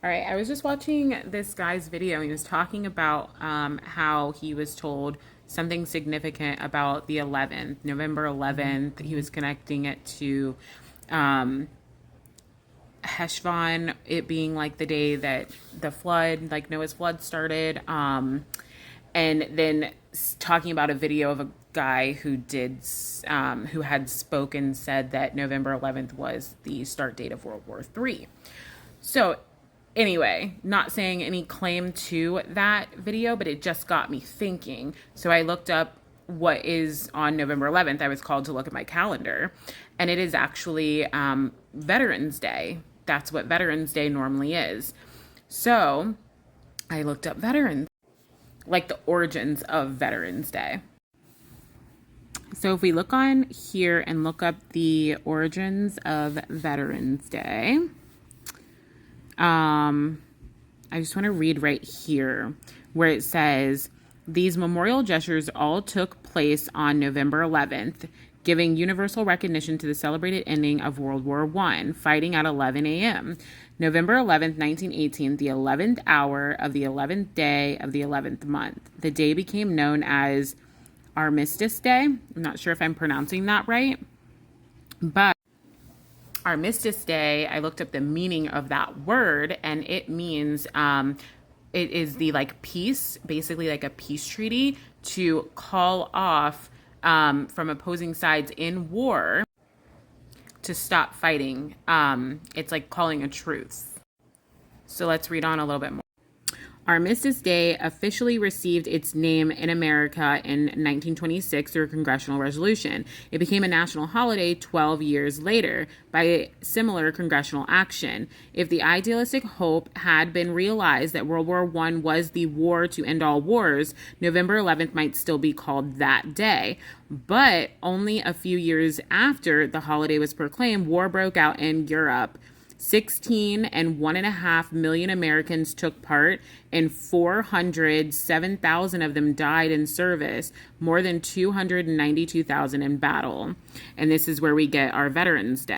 All right, I was just watching this guy's video. He was talking about how he was told something significant about the 11th, November 11th. He was connecting it to um, Heshvan, it being like the day that the flood, like Noah's flood started. And then talking about a video of a guy who had spoken, said that November 11th was the start date of World War III. So anyway, not saying any claim to that video, but it just got me thinking. So I looked up what is on November 11th. I was called to look at my calendar, and it is actually Veterans Day. That's what Veterans Day normally is. So I looked up veterans, like the origins of Veterans Day. So if we look on here and look up the origins of Veterans Day, I just want to read right here where it says, these memorial gestures all took place on November 11th, giving universal recognition to the celebrated ending of World War I, fighting at 11 a.m. November 11th, 1918, the 11th hour of the 11th day of the 11th month. The day became known as Armistice Day. I'm not sure if I'm pronouncing that right, but Armistice Day, I looked up the meaning of that word, and it means it is the like peace, basically like a peace treaty to call off from opposing sides in war to stop fighting. It's like calling a truce. So let's read on a little bit more. Armistice Day officially received its name in America in 1926 through a congressional resolution. It became a national holiday 12 years later by similar congressional action. If the idealistic hope had been realized that World War I was the war to end all wars, November 11th might still be called that day. But only a few years after the holiday was proclaimed, war broke out in Europe. 16.5 million Americans took part, and 407,000 of them died in service, more than 292,000 in battle. And this is where we get our Veterans Day.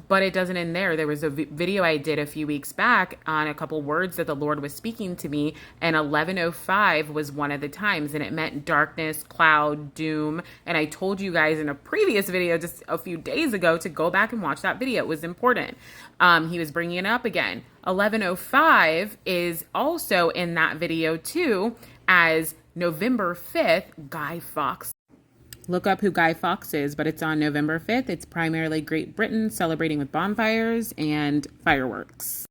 But it doesn't end there. There was a video I did a few weeks back on a couple words that the Lord was speaking to me, and 11:05 was one of the times, and it meant darkness, cloud, doom. And I told you guys in a previous video just a few days ago to go back and watch that video. It was important. He was bringing it up again. 11:05 is also in that video too, as November 5th, Guy Fawkes. Look up who Guy Fawkes is, but it's on November 5th. It's primarily Great Britain celebrating with bonfires and fireworks.